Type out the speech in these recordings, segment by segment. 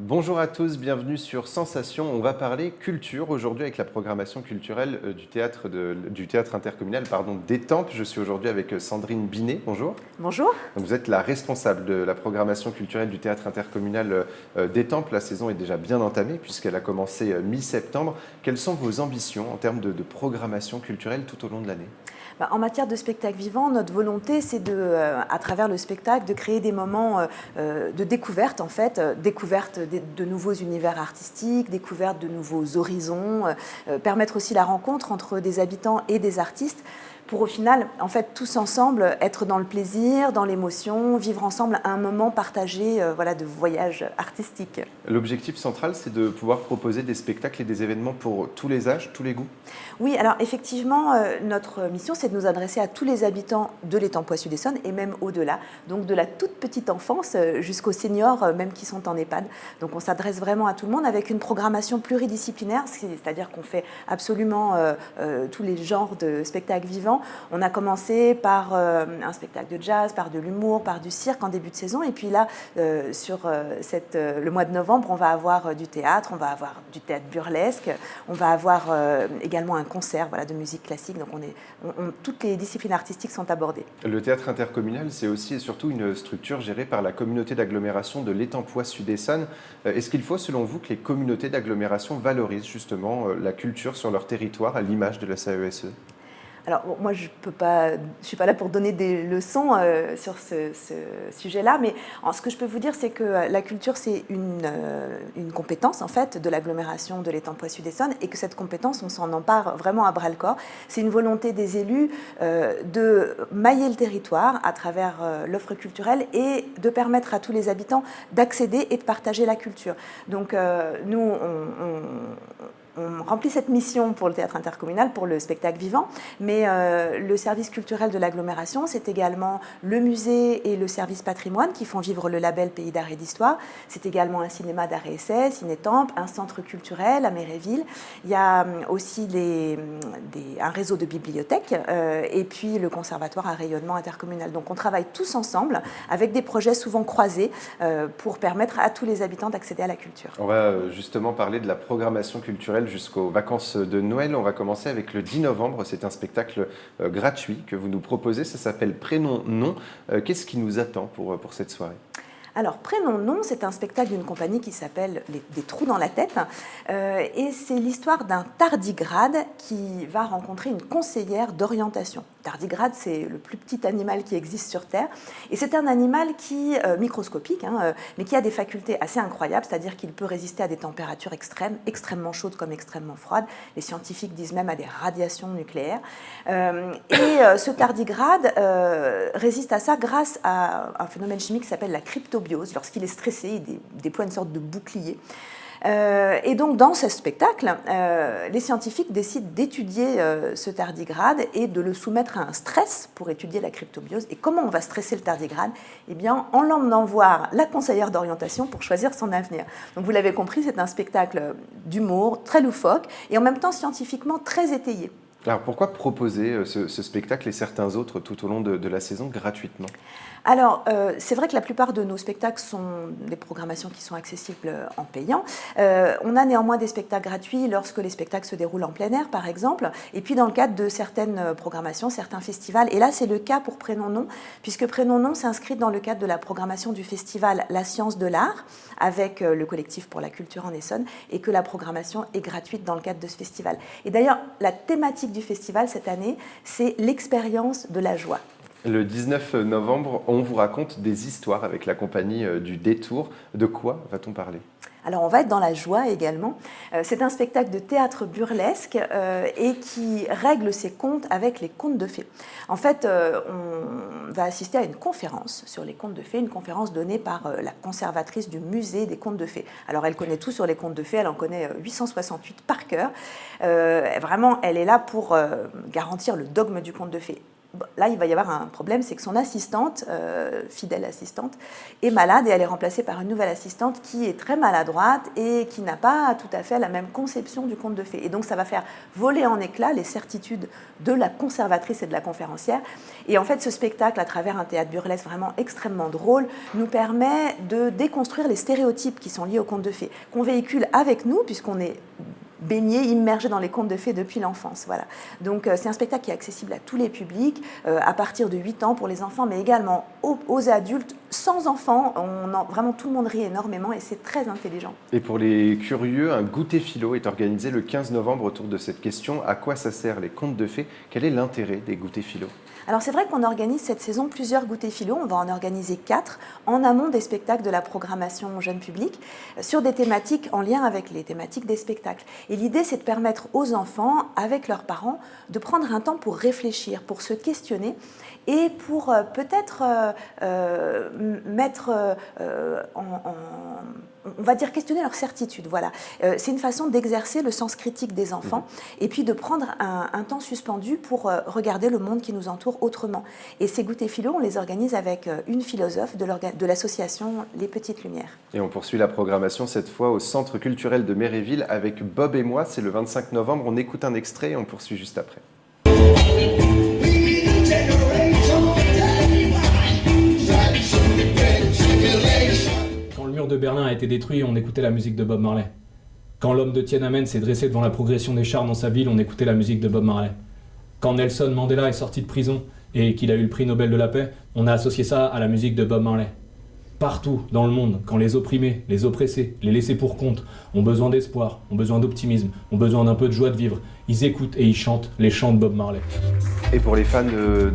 Bonjour à tous, bienvenue sur Sensation. On va parler culture aujourd'hui avec la programmation culturelle du théâtre intercommunal d'Étampes. Je suis aujourd'hui avec Sandrine Binet. Bonjour. Bonjour. Donc vous êtes la responsable de la programmation culturelle du théâtre intercommunal d'Étampes. La saison est déjà bien entamée puisqu'elle a commencé mi-septembre. Quelles sont vos ambitions en termes de programmation culturelle tout au long de l'année ? En matière de spectacle vivant, notre volonté, c'est à travers le spectacle, de créer des moments de découverte, en fait, découverte de nouveaux univers artistiques, découverte de nouveaux horizons, permettre aussi la rencontre entre des habitants et des artistes, pour au final, en fait, tous ensemble, être dans le plaisir, dans l'émotion, vivre ensemble un moment partagé de voyage artistique. L'objectif central, c'est de pouvoir proposer des spectacles et des événements pour tous les âges, tous les goûts ? Oui, alors effectivement, notre mission, c'est de nous adresser à tous les habitants de l'étang Poix-Sud-Essonne et même au-delà, donc de la toute petite enfance jusqu'aux seniors, même qui sont en EHPAD. Donc on s'adresse vraiment à tout le monde avec une programmation pluridisciplinaire, c'est-à-dire qu'on fait absolument tous les genres de spectacles vivants. On a commencé par un spectacle de jazz, par de l'humour, par du cirque en début de saison, et puis là, sur le mois de novembre, on va avoir du théâtre, on va avoir du théâtre burlesque, on va avoir également un concert de musique classique. Donc toutes les disciplines artistiques sont abordées. Le théâtre intercommunal, c'est aussi et surtout une structure gérée par la communauté d'agglomération de l'étang Poix-Sud-Essonne. Est-ce qu'il faut, selon vous, que les communautés d'agglomération valorisent justement la culture sur leur territoire à l'image de la CESE ? Alors, moi, je ne suis pas là pour donner des leçons sur ce sujet-là, mais ce que je peux vous dire, c'est que la culture, c'est une compétence, en fait, de l'agglomération de l'étang Poix-Sud-Essonne, et que cette compétence, on s'en empare vraiment à bras-le-corps. C'est une volonté des élus de mailler le territoire à travers l'offre culturelle et de permettre à tous les habitants d'accéder et de partager la culture. Donc, nous, on remplit cette mission pour le théâtre intercommunal, pour le spectacle vivant, mais le service culturel de l'agglomération, c'est également le musée et le service patrimoine qui font vivre le label Pays d'art et d'histoire. C'est également un cinéma d'art et essai, Cinétampes, un centre culturel à Méréville. Il y a aussi un réseau de bibliothèques et puis le conservatoire à rayonnement intercommunal. Donc on travaille tous ensemble avec des projets souvent croisés pour permettre à tous les habitants d'accéder à la culture. On va justement parler de la programmation culturelle jusqu'aux vacances de Noël. On va commencer avec le 10 novembre. C'est un spectacle gratuit que vous nous proposez. Ça s'appelle Prénom-Nom. Qu'est-ce qui nous attend pour cette soirée ? Alors, Prénom-Nom, c'est un spectacle d'une compagnie qui s'appelle Des Trous dans la tête. Et c'est l'histoire d'un tardigrade qui va rencontrer une conseillère d'orientation. Tardigrade, c'est le plus petit animal qui existe sur Terre. Et c'est un animal microscopique, mais qui a des facultés assez incroyables, c'est-à-dire qu'il peut résister à des températures extrêmes, extrêmement chaudes comme extrêmement froides. Les scientifiques disent même à des radiations nucléaires. Ce tardigrade résiste à ça grâce à un phénomène chimique qui s'appelle la cryptobiose. Lorsqu'il est stressé, il déploie une sorte de bouclier. Et donc, dans ce spectacle, les scientifiques décident d'étudier ce tardigrade et de le soumettre à un stress pour étudier la cryptobiose. Et comment on va stresser le tardigrade ? Eh bien, en l'emmenant voir la conseillère d'orientation pour choisir son avenir. Donc, vous l'avez compris, c'est un spectacle d'humour, très loufoque, et en même temps scientifiquement très étayé. Alors, pourquoi proposer ce spectacle et certains autres tout au long de la saison gratuitement ? Alors, c'est vrai que la plupart de nos spectacles sont des programmations qui sont accessibles en payant. On a néanmoins des spectacles gratuits lorsque les spectacles se déroulent en plein air, par exemple, et puis dans le cadre de certaines programmations, certains festivals. Et là, c'est le cas pour Prénom-Nom, puisque Prénom-Nom s'inscrit dans le cadre de la programmation du festival La Science de l'Art, avec le collectif pour la culture en Essonne, et que la programmation est gratuite dans le cadre de ce festival. Et d'ailleurs, la thématique du festival cette année, c'est l'expérience de la joie. Le 19 novembre, on vous raconte des histoires avec la compagnie du Détour. De quoi va-t-on parler ? Alors on va être dans la joie également. C'est un spectacle de théâtre burlesque et qui règle ses comptes avec les contes de fées. En fait, on va assister à une conférence sur les contes de fées, une conférence donnée par la conservatrice du musée des contes de fées. Alors elle connaît tout sur les contes de fées, elle en connaît 868 par cœur. Vraiment, elle est là pour garantir le dogme du conte de fées. là, il va y avoir un problème, c'est que son assistante, fidèle assistante, est malade et elle est remplacée par une nouvelle assistante qui est très maladroite et qui n'a pas tout à fait la même conception du conte de fées. Et donc, ça va faire voler en éclats les certitudes de la conservatrice et de la conférencière. Et en fait, ce spectacle, à travers un théâtre burlesque vraiment extrêmement drôle, nous permet de déconstruire les stéréotypes qui sont liés au conte de fées, qu'on véhicule avec nous, puisqu'on est baigné, immergé dans les contes de fées depuis l'enfance. Voilà. Donc c'est un spectacle qui est accessible à tous les publics, à partir de 8 ans pour les enfants, mais également aux adultes. Sans enfants, vraiment tout le monde rit énormément et c'est très intelligent. Et pour les curieux, un goûter philo est organisé le 15 novembre autour de cette question. À quoi ça sert les contes de fées? Quel est l'intérêt des goûters philo? Alors c'est vrai qu'on organise cette saison plusieurs goûters philo, on va en organiser 4 en amont des spectacles de la programmation jeune public sur des thématiques en lien avec les thématiques des spectacles. Et l'idée c'est de permettre aux enfants, avec leurs parents, de prendre un temps pour réfléchir, pour se questionner et pour peut-être mettre on va dire questionner leur certitude. Voilà. C'est une façon d'exercer le sens critique des enfants et puis de prendre un temps suspendu pour regarder le monde qui nous entoure autrement. Et ces goûters philo, on les organise avec une philosophe de l'association Les Petites Lumières. Et on poursuit la programmation cette fois au Centre culturel de Méréville avec Bob et moi. C'est le 25 novembre. On écoute un extrait et on poursuit juste après. Quand le mur de Berlin a été détruit, on écoutait la musique de Bob Marley. Quand l'homme de Tiananmen s'est dressé devant la progression des chars dans sa ville, on écoutait la musique de Bob Marley. Quand Nelson Mandela est sorti de prison et qu'il a eu le prix Nobel de la paix, on a associé ça à la musique de Bob Marley. Partout dans le monde, quand les opprimés, les oppressés, les laissés pour compte ont besoin d'espoir, ont besoin d'optimisme, ont besoin d'un peu de joie de vivre, ils écoutent et ils chantent les chants de Bob Marley. Et pour les fans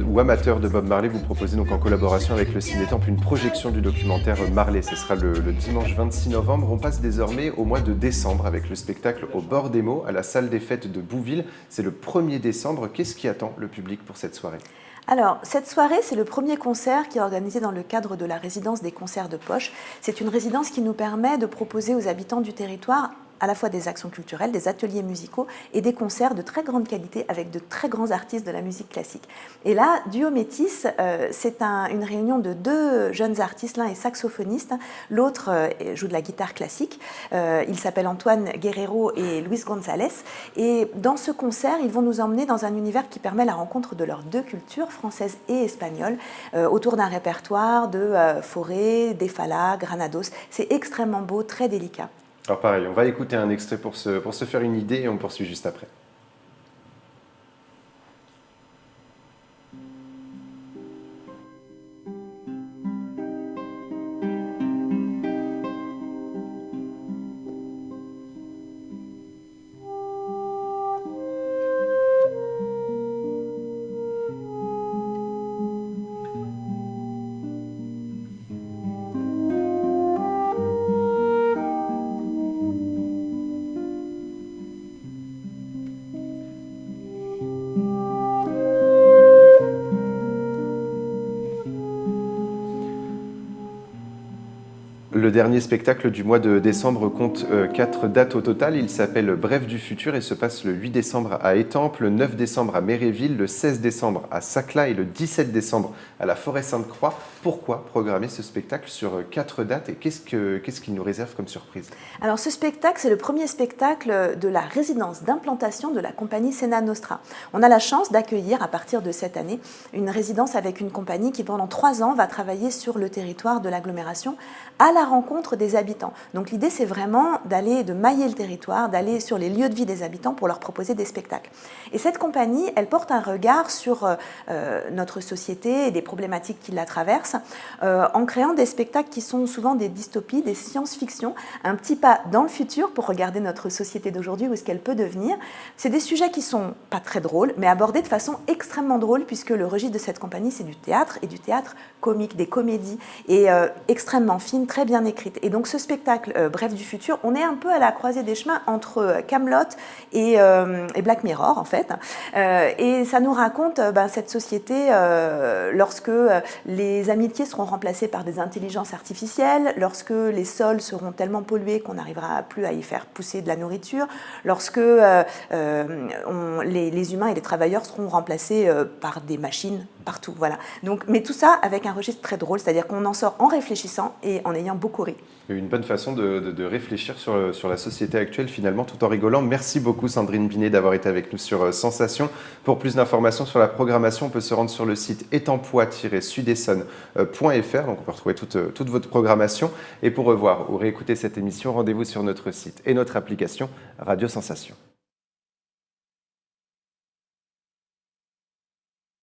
ou amateurs de Bob Marley, vous proposez donc en collaboration avec le Ciné-Temple une projection du documentaire Marley. Ce sera le dimanche 26 novembre. On passe désormais au mois de décembre avec le spectacle Au bord des mots à la salle des fêtes de Bouville. C'est le 1er décembre. Qu'est-ce qui attend le public pour cette soirée ? Alors, cette soirée, c'est le premier concert qui est organisé dans le cadre de la résidence des concerts de poche. C'est une résidence qui nous permet de proposer aux habitants du territoire à la fois des actions culturelles, des ateliers musicaux et des concerts de très grande qualité avec de très grands artistes de la musique classique. Et là, Duo Métis, c'est une réunion de 2 jeunes artistes. L'un est saxophoniste, l'autre joue de la guitare classique. Il s'appelle Antoine Guerrero et Luis González. Et dans ce concert, ils vont nous emmener dans un univers qui permet la rencontre de leurs 2 cultures, française et espagnole, autour d'un répertoire de Fauré, d'Efala, Granados. C'est extrêmement beau, très délicat. Alors pareil, on va écouter un extrait pour se faire une idée et on poursuit juste après. Le dernier spectacle du mois de décembre compte 4 dates au total. Il s'appelle Bref du futur et se passe le 8 décembre à Étampes, le 9 décembre à Méréville, le 16 décembre à Saclay et le 17 décembre à la Forêt-Sainte-Croix. Pourquoi programmer ce spectacle sur 4 dates et qu'est-ce qu'il nous réserve comme surprise? Alors ce spectacle, c'est le premier spectacle de la résidence d'implantation de la compagnie Sena Nostra. On a la chance d'accueillir à partir de cette année une résidence avec une compagnie qui pendant 3 ans va travailler sur le territoire de l'agglomération à la rencontre des habitants. Donc l'idée, c'est vraiment de mailler le territoire, d'aller sur les lieux de vie des habitants pour leur proposer des spectacles. Et cette compagnie, elle porte un regard sur notre société et des problématiques qui la traversent, en créant des spectacles qui sont souvent des dystopies, des science-fiction, un petit pas dans le futur pour regarder notre société d'aujourd'hui, où est-ce qu'elle peut devenir. C'est des sujets qui sont pas très drôles, mais abordés de façon extrêmement drôle, puisque le registre de cette compagnie, c'est du théâtre et du théâtre comique, des comédies, et extrêmement fines, très bien bien écrite. Et donc ce spectacle, Bref du futur, on est un peu à la croisée des chemins entre Kaamelott et Black Mirror, en fait. Et ça nous raconte cette société lorsque les amitiés seront remplacées par des intelligences artificielles, lorsque les sols seront tellement pollués qu'on n'arrivera plus à y faire pousser de la nourriture, lorsque les humains et les travailleurs seront remplacés par des machines partout. Voilà. Donc, mais tout ça avec un registre très drôle, c'est-à-dire qu'on en sort en réfléchissant et en ayant beaucoup ri. Une bonne façon de réfléchir sur la société actuelle finalement tout en rigolant. Merci beaucoup Sandrine Binet d'avoir été avec nous sur Sensation. Pour plus d'informations sur la programmation, on peut se rendre sur le site etempois-sudessone.fr, donc on peut retrouver toute votre programmation. Et pour revoir ou réécouter cette émission, rendez-vous sur notre site et notre application Radio Sensation.